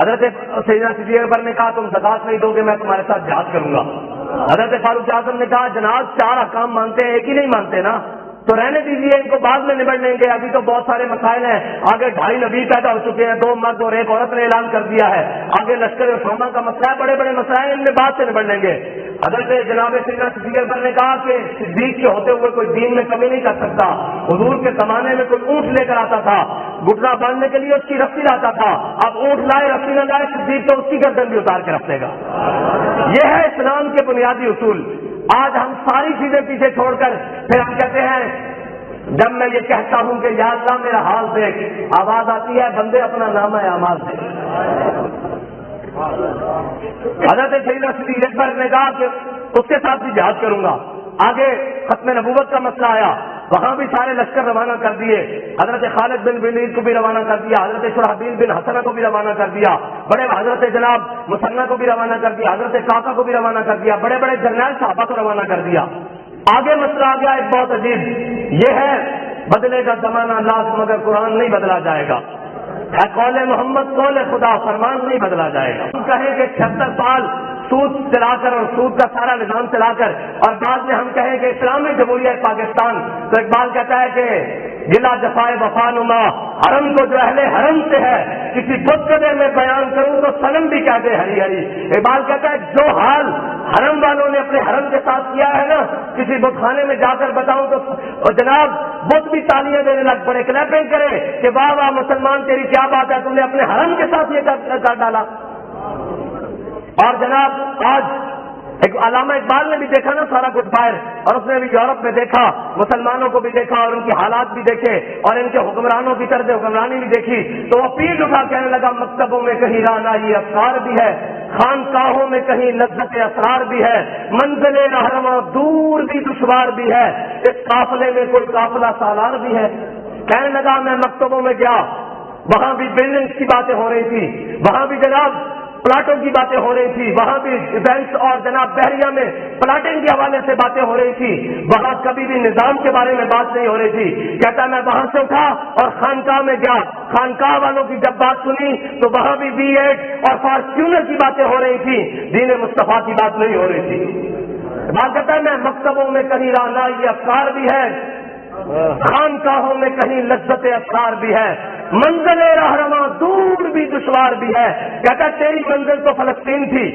حضرت سیدنا صدیق اکبر نے کہا تم زکوٰۃ نہیں دو گے میں تمہارے ساتھ جہاد کروں گا۔ حضرت فاروق اعظم نے کہا جناب چار احکام مانتے ہیں ایک ہی نہیں مانتے نا، تو رہنے دیجیے ان کو بعد میں نبڑ لیں گے، ابھی تو بہت سارے مسائل ہیں، آگے 2.5 نبی پیدا ہو چکے ہیں، 2 مرد اور 1 عورت نے اعلان کر دیا ہے، آگے لشکر اسامہ کا مسئلہ ہے، بڑے بڑے مسائل ہیں، ان میں بعد سے نبڑ لیں گے۔ حضرت جناب سیدنا صدیق اکبر نے کہا کہ صدیق کے ہوتے ہوئے کوئی دین میں کمی نہیں کر سکتا، حضور کے زمانے میں کوئی اونٹ لے کر آتا تھا، گھٹنا باندھنے کے لیے اس کی رسی لاتا تھا، اب اونٹ لائے رسی نہ لائے صدیق تو اس کی گردن بھی اتار کے رکھ دے گا۔ یہ ہے اسلام کے بنیادی اصول۔ آج ہم ساری چیزیں پیچھے چھوڑ کر پھر ہم کہتے ہیں، جب میں یہ کہتا ہوں کہ یا اللہ میرا حال دیکھ، آواز آتی ہے بندے اپنا نامہ اعمال دیکھ۔ حضرت سیدنا صدیق اکبر نے کہا کہ اس کے ساتھ بھی جہاد کروں گا۔ آگے ختم نبوت کا مسئلہ آیا، وہاں بھی سارے لشکر روانہ کر دیے، حضرت خالد بن ولید کو بھی روانہ کر دیا، حضرت شرحبیل بن حسنہ کو بھی روانہ کر دیا، بڑے حضرت جناب مثنہ کو بھی روانہ کر دیا، حضرت کاکا کو بھی روانہ کر دیا، بڑے بڑے جرنیل صحابہ کو روانہ کر دیا۔ آگے مسئلہ آ گیا ایک بہت عجیب، یہ ہے بدلے گا زمانہ لاکھ مگر قرآن نہیں بدلا جائے گا، ہے قول محمد قول خدا، فرمان نہیں بدلا جائے گا۔ ہم کہیں کہ 76 سال سود چلا کر اور سود کا سارا نظام چلا کر، اور بعد میں ہم کہیں کہ اسلامی جمہوریہ پاکستان، تو اقبال کہتا ہے کہ گلا جفائے وفا نما حرم کو جو اہل حرم سے ہے، کسی بت قدر میں بیان کروں تو صنم بھی کہتے ہری ہری۔ اقبال کہتا ہے جو حال حرم والوں نے اپنے حرم کے ساتھ کیا ہے نا، کسی بت خانے میں جا کر بتاؤں تو جناب بت بھی تالیاں دینے لگ پڑے، کلیپنگ کرے کہ واہ واہ مسلمان تیری کیا بات ہے، تم نے اپنے حرم کے ساتھ یہ کر ڈالا۔ اور جناب آج ایک علامہ اقبال نے بھی دیکھا نا سارا کچھ باہر، اور اس نے بھی یورپ میں دیکھا، مسلمانوں کو بھی دیکھا اور ان کی حالات بھی دیکھے اور ان کے حکمرانوں کی طرز حکمرانی بھی دیکھی، تو وہ پیٹ اٹھا کہنے لگا مکتبوں میں کہیں رہنائی افکار بھی ہے، خانقاہوں میں کہیں لذت اسرار بھی ہے، منزل رہنما دور بھی دشوار بھی ہے، اس قافلے میں کوئی قافلہ سالار بھی ہے۔ کہنے لگا میں مکتبوں میں گیا، وہاں بھی بلڈنگز کی باتیں ہو رہی تھی، وہاں بھی جناب پلاٹوں کی باتیں ہو رہی تھی، وہاں بھی ایونٹس اور جناب بحریہ میں پلاٹنگ کے حوالے سے باتیں ہو رہی تھی، وہاں کبھی بھی نظام کے بارے میں بات نہیں ہو رہی تھی۔ کہتا میں وہاں سے اٹھا اور خانقاہ میں گیا، خانقاہ والوں کی جب بات سنی تو وہاں بھی V8 اور فارچونر کی باتیں ہو رہی تھی، دین مصطفیٰ کی بات نہیں ہو رہی تھی۔ بات کہتا ہے میں مکتبوں میں کہیں رہنائی افکار بھی ہے، خانقاہوں میں کہیں لذت اسرار بھی ہے، منزل رہنما دور بھی دشوار بھی ہے۔ کہتا تیری منزل تو فلسطین تھی،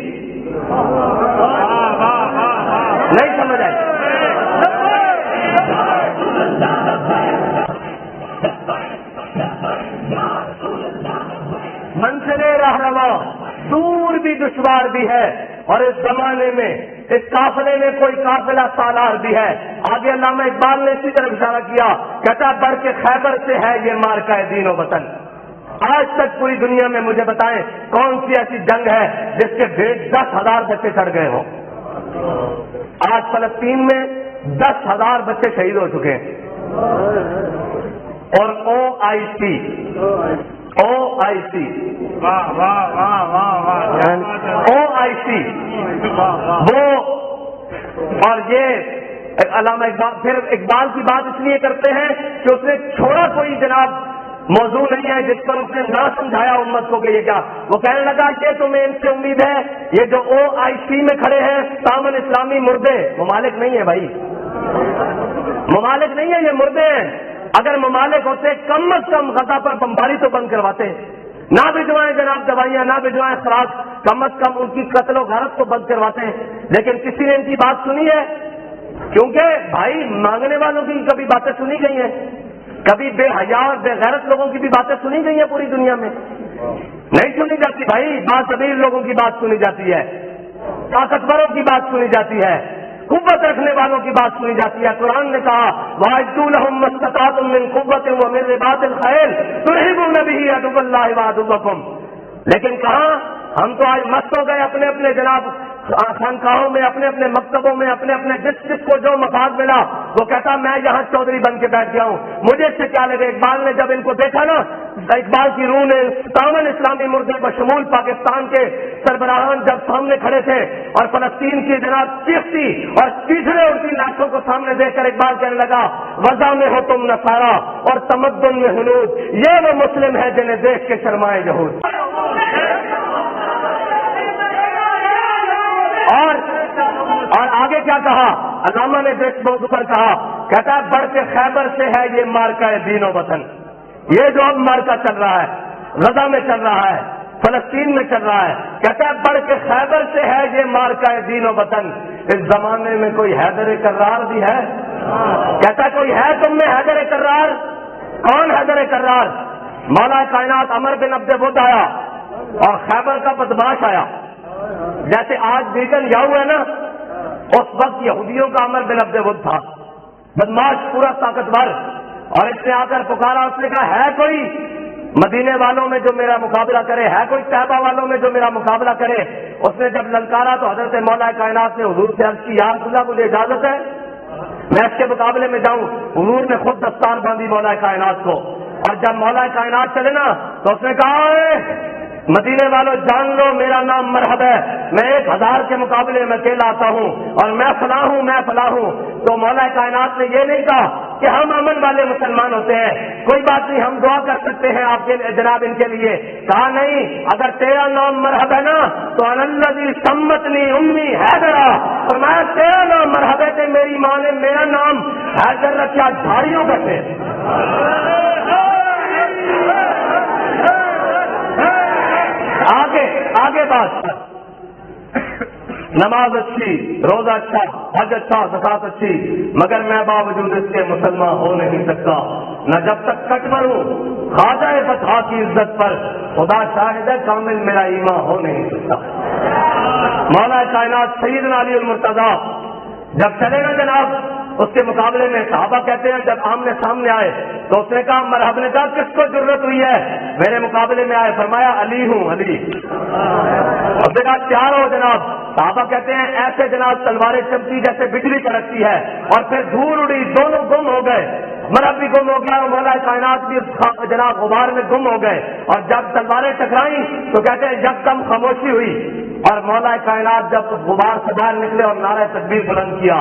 نہیں سمجھ آئی؟ منزل رہنما دور بھی دشوار بھی ہے، اور اس زمانے میں اس قافلے میں کوئی قافلہ سالار بھی ہے۔ آگے علامہ اقبال نے اسی طرح اشارہ کیا، کہتا بڑھ کے خیبر سے ہے یہ مارکہ دین و وطن۔ آج تک پوری دنیا میں مجھے بتائیں کون سی ایسی جنگ ہے جس کے 10,000 بچے چڑھ گئے ہوں؟ آج فلسطین میں 10,000 بچے شہید ہو چکے ہیں، اور OIC OIC وہ اور یہ علامہ اقبال پھر اقبال کی بات اس لیے کرتے ہیں کہ اس نے چھوڑا کوئی جناب موضوع نہیں ہے جس پر اس نے نہ سمجھایا امت کو کہ یہ کیا. وہ کہنے لگا کہ تمہیں ان سے امید ہے یہ جو OIC میں کھڑے ہیں تعاون اسلامی مردے ممالک نہیں ہے بھائی, ممالک نہیں ہے, یہ مردے ہیں. اگر ممالک ہوتے کم از کم غزہ پر بمباری تو بند کرواتے, نہ بھجوائیں جناب دوائیاں, نہ بھجوائیں خوراک, کم از کم ان کی قتل و غارت کو بند کرواتے ہیں. لیکن کسی نے ان کی بات سنی ہے؟ کیونکہ بھائی مانگنے والوں کی کبھی باتیں سنی گئی ہیں, کبھی بے حیا اور بے غیرت لوگوں کی بھی باتیں سنی گئی ہیں پوری دنیا میں؟ نہیں سنی جاتی بھائی. باصبیر لوگوں کی بات سنی جاتی ہے, طاقتوروں کی بات سنی جاتی ہے, قوت رکھنے والوں کی بات سنی جاتی ہے. قرآن نے کہا وَأَعِدُّوا لَهُم مَّا اسْتَطَعْتُم مِّن قُوَّةٍ وَمِن رِّبَاطِ الْخَيْلِ تُرْهِبُونَ بِهِ عَدُوَّ اللَّهِ وَعَدُوَّكُمْ. لیکن کہاں ہم تو آج مست ہو گئے اپنے اپنے جناب خانقاہوں میں, اپنے اپنے مکتبوں میں, اپنے اپنے جس کو جو مفاد ملا وہ کہتا میں یہاں چودھری بن کے بیٹھ گیا ہوں, مجھے اس سے کیا لگے. اقبال نے جب ان کو دیکھا نا, اقبال کی روح نے تعاون اسلامی مردے بشمول پاکستان کے سربراہان جب سامنے کھڑے تھے اور فلسطین کی جناب چیختی اور تیسرے اڑتی لاشوں کو سامنے دیکھ کر اقبال کہنے لگا وضع میں ہو تم نصارا اور تمدن میں ہنود, یہ وہ مسلم ہے جنہیں دیکھ کے شرمائے یہود. اور آگے کیا کہا علامہ نے دیکھ موضوع پر کہا, کہتا ہے بڑھ کے خیبر سے ہے یہ مارکہ دین و وطن. یہ جو اب مارکہ چل رہا ہے غزہ میں چل رہا ہے, فلسطین میں چل رہا ہے, کہتا ہے بڑھ کے خیبر سے ہے یہ مارکہ دین و وطن. اس زمانے میں کوئی حیدر کرار بھی ہے؟ کہتا ہے کوئی ہے تم میں حیدر کرار؟ کون حیدر کرار؟ مولا کائنات عمر بن عبد ود آیا اور خیبر کا بدماش آیا. جیسے آج بیٹن یاہو ہے نا, اس وقت یہودیوں کا عمر بن عبد ود تھا, بدماش پورا طاقتور. اور اس نے آ کر پکارا, اس نے کہا ہے کوئی مدینے والوں میں جو میرا مقابلہ کرے, ہے کوئی طیبہ والوں میں جو میرا مقابلہ کرے. اس نے جب للکارا تو حضرت مولا کائنات نے حضور سے عرض کی یا رسول اللہ مجھے اجازت ہے میں اس کے مقابلے میں جاؤں. حضور نے خود دستار باندھی مولا کائنات کو, اور جب مولا کائنات چلے نا تو اس نے کہا مدینے والوں جان لو میرا نام مرحب ہے, میں 1000 کے مقابلے میں اکیلا آتا ہوں اور میں فلاں ہوں, میں فلاں ہوں. تو مولا کائنات نے یہ نہیں کہا کہ ہم امن والے مسلمان ہوتے ہیں, کوئی بات نہیں ہم دعا کر سکتے ہیں آپ کے جناب ان کے لیے. کہا نہیں, اگر تیرا نام مرحب ہے نا تو الذی سمتنی امی حیدرا, اور میں تیرا نام مرحب ہے کہ میری ماں نے میرا نام حیدر رکھا جھاڑیوں کا سے. آگے بات, نماز اچھی, روزہ اچھا, حج اچھا, زکات اچھی, مگر میں باوجود اس کے مسلمان ہو نہیں سکتا. نہ جب تک کٹ مروں خواجہ فتح کی عزت پر, خدا شاہد ہے کامل میرا ایمان ہو نہیں سکتا. مولا کائنات سیدنا علی المرتضیٰ جب چلے نا جناب اس کے مقابلے میں, صحابہ کہتے ہیں جب آمنے سامنے آئے تو اس نے کہا مرحب, نے کہا کس کو ضرورت ہوئی ہے میرے مقابلے میں آئے؟ فرمایا علی ہوں, علی. اس نے کہا تیار ہو جناب. صحابہ کہتے ہیں ایسے جناب تلواریں چمکی جیسے بجلی کڑکتی ہے, اور پھر دھول اڑی, دونوں گم ہو گئے, مرحب بھی گم ہو گیا اور مولا کائنات بھی جناب غبار میں گم ہو گئے. اور جب تلواریں ٹکرائیں تو کہتے ہیں یکدم خاموشی ہوئی, اور مولا کائنات جب غبار سے باہر نکلے اور نعرہ تکبیر بلند کیا,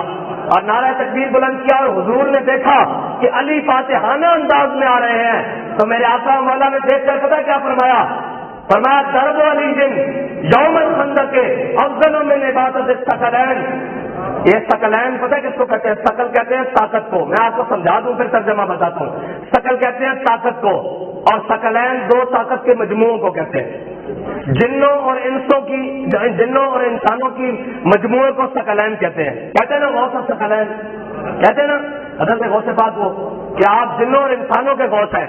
اور نعرہ تکبیر بلند کیا, اور حضور نے دیکھا کہ علی فاتحانہ انداز میں آ رہے ہیں, تو میرے آقا مولا نے دیکھ کر پتا کیا فرمایا؟ فرمایا درب علی جن یوم الخندق کے افضل من عبادت الثقلین. یہ ثقلین پتہ کس کو کہتے ہیں؟ ثقل کہتے ہیں طاقت کو. میں آپ کو سمجھا دوں پھر ترجمہ بتاتا ہوں. ثقل کہتے ہیں طاقت کو, اور ثقلین 2 طاقت کے مجموعوں کو کہتے ہیں. جنوں اور انسانوں کی مجموعے کو ثقلین کہتے ہیں. کہتے ہیں نا غوث ثقلین, کہتے ہیں نا حضرت غوث پاک وہ کہ آپ جنوں اور انسانوں کے غوث ہیں.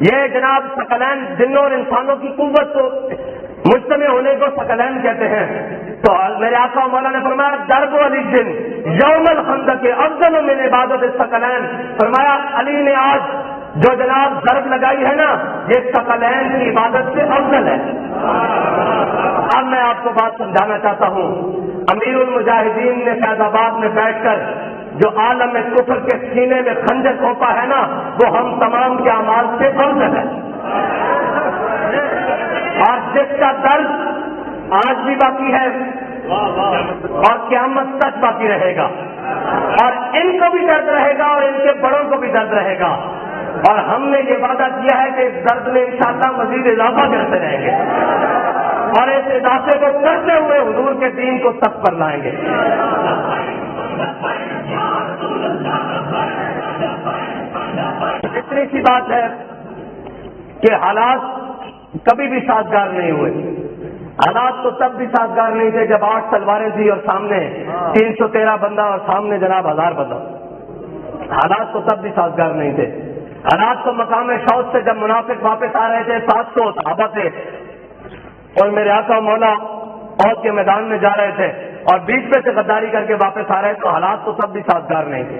یہ جناب ثقلین جنوں اور انسانوں کی قوت کو مجتمع ہونے کو ثقلین کہتے ہیں. تو میرے آقا مولا نے فرمایا درب علی جن یوم الخندق افضل من عبادت الثقلین. فرمایا علی نے آج جو جناب ضرب لگائی ہے نا یہ ثقلین کی عبادت سے افضل ہے. اب میں آپ کو بات سمجھانا چاہتا ہوں. امیر المجاہدین نے فیض آباد میں بیٹھ کر جو عالم کفر کے سینے میں خنجر سونپا ہے نا وہ ہم تمام کے اعمال سے افضل ہے. اور جس کا درد آج بھی باقی ہے اور قیامت تک باقی رہے گا، اور ان کو بھی درد رہے گا اور ان کے بڑوں کو بھی درد رہے گا، اور ہم نے یہ وعدہ کیا ہے کہ اس درد میں انشاءاللہ مزید اضافہ کرتے رہیں گے اور اس اضافے کو کرتے ہوئے حضور کے دین کو تخت پر لائیں گے۔ اتنی سی بات ہے کہ حالات کبھی بھی سازگار نہیں ہوئے۔ حالات تو تب بھی سازگار نہیں تھے جب 8 تلواریں تھی اور سامنے 313 بندہ اور سامنے جناب 1000 بندہ۔ حالات تو تب بھی سازگار نہیں تھے۔ حالات تو مقام شوق سے جب منافق واپس آ رہے تھے 700 صحابہ تھے اور میرے آقا مولا عہد کے میدان میں جا رہے تھے اور بیچ میں سے غداری کر کے واپس آ رہے، تو حالات تو تب بھی سازگار نہیں تھے۔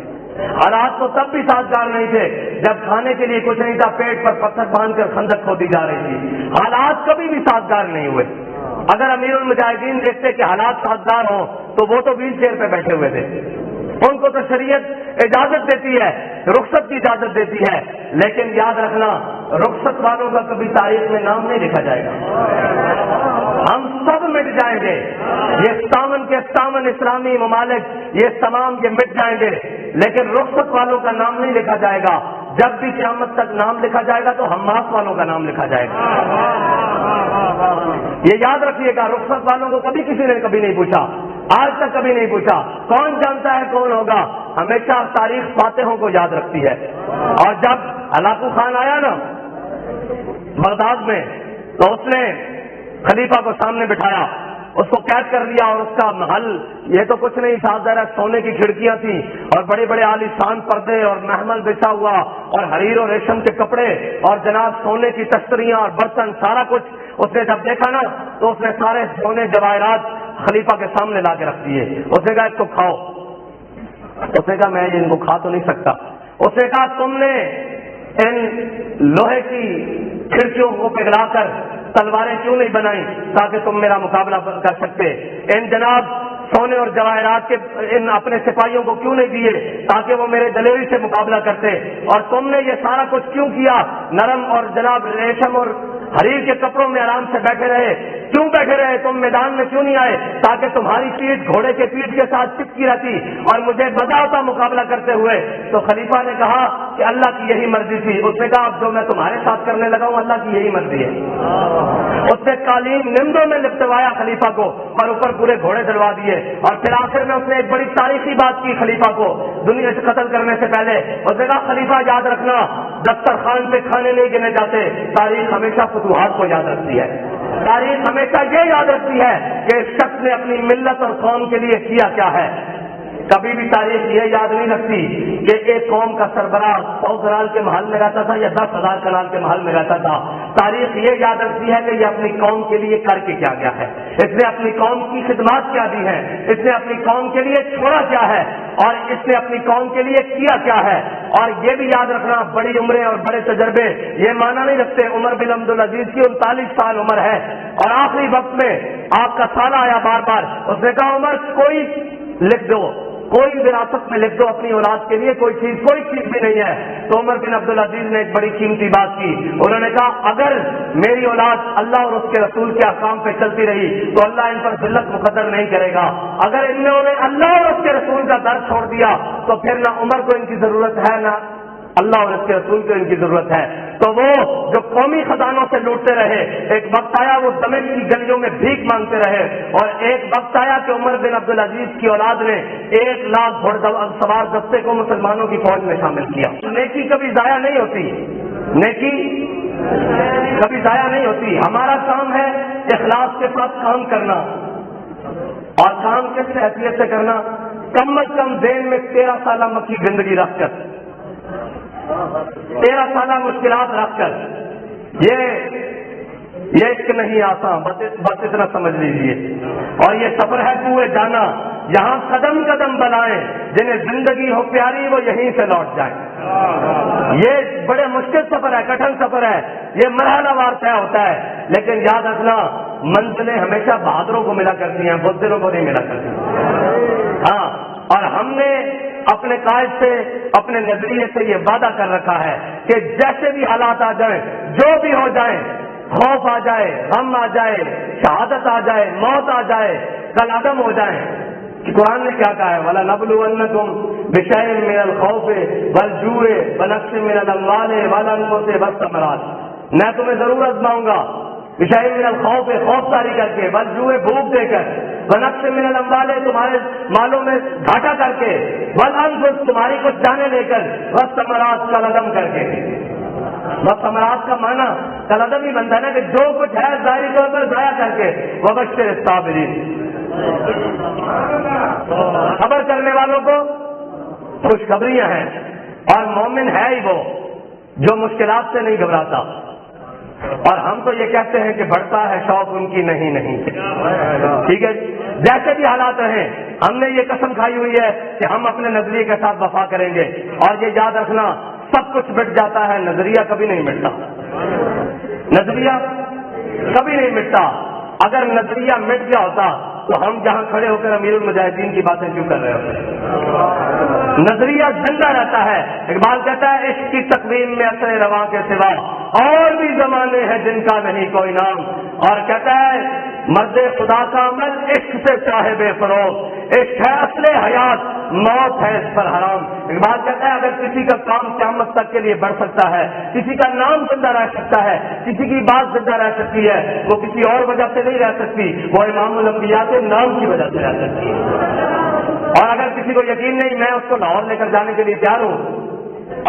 حالات تو تب بھی سازگار نہیں تھے جب کھانے کے لیے کچھ نہیں تھا، پیٹ پر پتھر باندھ کر خندق کھودی جا رہی تھی۔ حالات کبھی بھی سازگار نہیں ہوئے۔ اگر امیر المجاہدین دیکھتے کہ حالات سازگار ہوں تو وہ تو ویل چیئر پہ بیٹھے ہوئے تھے، ان کو تو شریعت اجازت دیتی ہے، رخصت کی اجازت دیتی ہے، لیکن یاد رکھنا رخصت والوں کا کبھی تاریخ میں نام نہیں لکھا جائے گا۔ ہم سب مٹ جائیں گے، یہ 57 کے 57 اسلامی ممالک یہ تمام یہ مٹ جائیں گے، لیکن رخصت والوں کا نام نہیں لکھا جائے گا۔ جب بھی قیامت تک نام لکھا جائے گا تو حماس والوں کا نام لکھا جائے گا۔ یہ یاد رکھیے گا، رخصت والوں کو کبھی کسی نے کبھی نہیں پوچھا، آج تک کبھی نہیں پوچھا۔ کون جانتا ہے کون ہوگا؟ ہمیشہ تاریخ فاتحوں کو یاد رکھتی ہے۔ اور جب ہلاکو خان آیا نا بغداد میں، تو اس نے خلیفہ کو سامنے بٹھایا، اس کو قید کر دیا، اور اس کا محل یہ تو کچھ نہیں تھا، ذرا سونے کی کھڑکیاں تھیں اور بڑے بڑے عالیشان پردے اور محمل بچھا ہوا اور حریر اور ریشم کے کپڑے اور جناب سونے کی تشتریاں اور برتن، سارا کچھ اس نے جب دیکھا نا تو اس نے سارے سونے جواہرات خلیفہ کے سامنے لا کے رکھ دیے۔ اس نے کہا اس کو کھاؤ۔ اس نے کہا میں ان کو کھا تو نہیں سکتا۔ اس نے کہا تم نے ان لوہے کی کھڑکیوں کو پگھلا کر تلواریں کیوں نہیں بنائی تاکہ تم میرا مقابلہ کر سکتے؟ ان جناب سونے اور جواہرات کے ان اپنے سپاہیوں کو کیوں نہیں دیے تاکہ وہ میرے دلیری سے مقابلہ کرتے؟ اور تم نے یہ سارا کچھ کیوں کیا؟ نرم اور جناب ریشم اور حریر کے کپڑوں میں آرام سے بیٹھے رہے، کیوں بیٹھے رہے؟ تم میدان میں کیوں نہیں آئے تاکہ تمہاری پیٹھ گھوڑے کے پیٹھ کے ساتھ چپکی رہتی اور مجھے مزہ ہوتا مقابلہ کرتے ہوئے؟ تو خلیفہ نے کہا کہ اللہ کی یہی مرضی تھی۔ اس نے کہا اب جو میں تمہارے ساتھ کرنے لگا ہوں اللہ کی یہی مرضی ہے۔ اس نے قالین نمدوں میں لپٹوایا خلیفہ کو اور اوپر پورے گھوڑے دلوا دیے، اور پھر آخر میں اس نے ایک بڑی تاریخی بات کی خلیفہ کو دنیا سے قتل کرنے سے پہلے۔ اس نے کہا خلیفہ یاد رکھنا دسترخوان پہ کھانے نہیں گنے جاتے، تاریخ ہمیشہ فتوحات کو یاد رکھتی ہے۔ تاریخ ہمیشہ یہ یاد رکھتی ہے کہ اس شخص نے اپنی ملت اور قوم کے لیے کیا کیا ہے۔ کبھی بھی تاریخ یہ یاد نہیں رکھتی کہ ایک قوم کا سربراہ 100 کنال کے محل میں رہتا تھا یا 10,000 کنال کے محل میں رہتا تھا۔ تاریخ یہ یاد رکھتی ہے کہ یہ اپنی قوم کے لیے کر کے کیا گیا ہے، اس نے اپنی قوم کی خدمات کیا دی ہیں، اس نے اپنی قوم کے لیے چھوڑا کیا ہے، اور اس نے اپنی قوم کے لیے کیا کیا ہے۔ اور یہ بھی یاد رکھنا بڑی عمریں اور بڑے تجربے یہ مانا نہیں رکھتے۔ عمر بن عبدالعزیز کی 39 سال عمر ہے اور آخری وقت میں آپ کا سالہ آیا بار بار، اس نے کہا عمر کوئی لکھ دو، کوئی وراثت میں لکھ دو اپنی اولاد کے لیے، کوئی چیز بھی نہیں ہے۔ تو عمر بن عبدالعزیز نے ایک بڑی قیمتی بات کی، انہوں نے کہا اگر میری اولاد اللہ اور اس کے رسول کے احکام پہ چلتی رہی تو اللہ ان پر ذلت مقدر نہیں کرے گا، اگر انہوں نے اللہ اور اس کے رسول کا در چھوڑ دیا تو پھر نہ عمر کو ان کی ضرورت ہے نہ اللہ اور اس کے رسول کو ان کی ضرورت ہے۔ تو وہ جو قومی خزانوں سے لوٹتے رہے، ایک وقت آیا وہ دمشق کی گلیوں میں بھیک مانگتے رہے، اور ایک وقت آیا کہ عمر بن عبدالعزیز کی اولاد نے 1 لاکھ گھوڑ سوار دستے کو مسلمانوں کی فوج میں شامل کیا۔ نیکی کبھی ضائع نہیں ہوتی، نیکی کبھی ضائع نہیں ہوتی۔ ہمارا کام ہے اخلاص کے ساتھ کام کرنا، اور کام کس حیثیت سے کرنا؟ کم از کم ذہن میں 13 سالہ مکی زندگی رکھ کر، 13 سالہ مشکلات رکھ کر، یہ عشق نہیں آسان، بس اتنا سمجھ لیجیے۔ اور یہ سفر ہے کوئے جانا، یہاں قدم قدم بلائیں، جنہیں زندگی ہو پیاری وہ یہیں سے لوٹ جائیں۔ یہ بڑے مشکل سفر ہے، کٹھن سفر ہے، یہ مرحلہ وار طے ہوتا ہے، لیکن یاد رکھنا منزلیں ہمیشہ بہادروں کو ملا کرتی ہیں، بزدلوں کو نہیں ملا کرتی۔ ہاں، اور ہم نے اپنے قائد سے، اپنے نظریے سے یہ وعدہ کر رکھا ہے کہ جیسے بھی حالات آ جائیں، جو بھی ہو جائیں، خوف آ جائے، غم آ جائے، شہادت آ جائے، موت آ جائے، کل عدم ہو جائیں، قرآن نے کیا کہا ہے؟ وَلَنَبْلُوَنَّكُمْ بِشَيْءٍ مِّنَ الْخَوْفِ وَالْجُوعِ وَنَقْصٍ مِّنَ الْأَمْوَالِ وَالْأَنفُسِ وَالثَّمَرَاتِ، میں تمہیں ضرور آزماؤں گا، بِشَيْءٍ مِّنَ الْخَوْفِ خوف طاری کر کے، وَالْجُوعِ بھوک دے کر، وَنَقْصٍ مِّنَ الْأَمْوَالِ تمہارے مالوں میں گھاٹا کر کے، وَالْأَنفُسِ تمہاری کچھ جانیں لے کر، وَالثَّمَرَاتِ کل عدم کر کے۔ وَالثَّمَرَاتِ کا معنی کل عدم ہی بنتا ہے نا کہ جو کچھ ہے ظاہری طور پر ضائع کر کے، وَبَشِّرِ الصَّابِرِينَ، خبر کرنے والوں کو خوشخبریاں ہیں، اور مومن ہے ہی وہ جو مشکلات سے نہیں گھبراتا۔ اور ہم تو یہ کہتے ہیں کہ بڑھتا ہے شوق ان کی نہیں، ٹھیک ہے، جیسے بھی حالات رہیں ہم نے یہ قسم کھائی ہوئی ہے کہ ہم اپنے نظریے کے ساتھ وفا کریں گے، اور یہ یاد رکھنا سب کچھ مٹ جاتا ہے، نظریہ کبھی نہیں مٹتا، نظریہ کبھی نہیں مٹتا۔ اگر نظریہ مٹ گیا ہوتا تو ہم جہاں کھڑے ہو کر امیر المجاہدین کی باتیں کیوں کر رہے ہوتے؟ نظریہ زندہ رہتا ہے۔ اقبال کہتا ہے عشق کی تقویم میں اثر رواں کے سوا اور بھی زمانے ہیں جن کا نہیں کوئی نام، اور کہتا ہے مرد خدا کا عمل عشق سے صاحب فروغ، عشق ہے اصل حیات، موت ہے اس پر حرام۔ اقبال کہتا ہے اگر کسی کا کام قیامت تک کے لیے بڑھ سکتا ہے، کسی کا نام زندہ رہ سکتا ہے، کسی کی بات زندہ رہ سکتی ہے، وہ کسی اور وجہ سے نہیں رہ سکتی، وہ امام الانبیاء کے نام کی وجہ سے رہ سکتی ہے۔ اور اگر کسی کو یقین نہیں، میں اس کو لاہور لے کر جانے کے لیے تیار ہوں،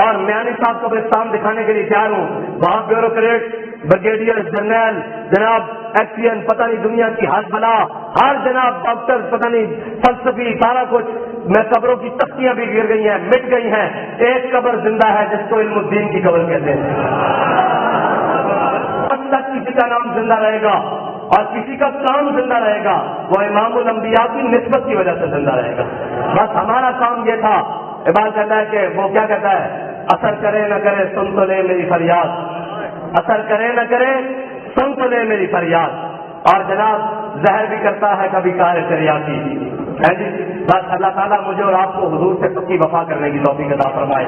اور میانی صاحب کو قبرستان دکھانے کے لیے تیار ہوں، وہاں بیوروکریٹ، بریگیڈیئر جنرل، جناب ایکسین، پتہ نہیں دنیا کی ہر بلا، ہر جناب ڈاکٹر، پتہ نہیں فلسفی، سارا کچھ، میں قبروں کی تختیاں بھی گر گئی ہیں، مٹ گئی ہیں، ایک قبر زندہ ہے جس کو علم الدین کی قبر کہتے ہیں۔ اب تک کسی کا نام زندہ رہے گا اور کسی کا کام زندہ رہے گا، وہ امام الانبیاء کی نسبت کی وجہ سے زندہ رہے گا۔ بس ہمارا کام یہ تھا۔ اقبال کہتا ہے کہ وہ کیا کہتا ہے؟ اثر کرے نہ کرے سن تو لے میری فریاد، اثر کرے نہ کرے سن تو لے میری فریاد، اور جناب زہر بھی کرتا ہے کبھی کار تریاکی ہے جی۔ بس اللہ تعالیٰ مجھے اور آپ کو حضور سے پکی وفا کرنے کی توفیق عطا فرمائے۔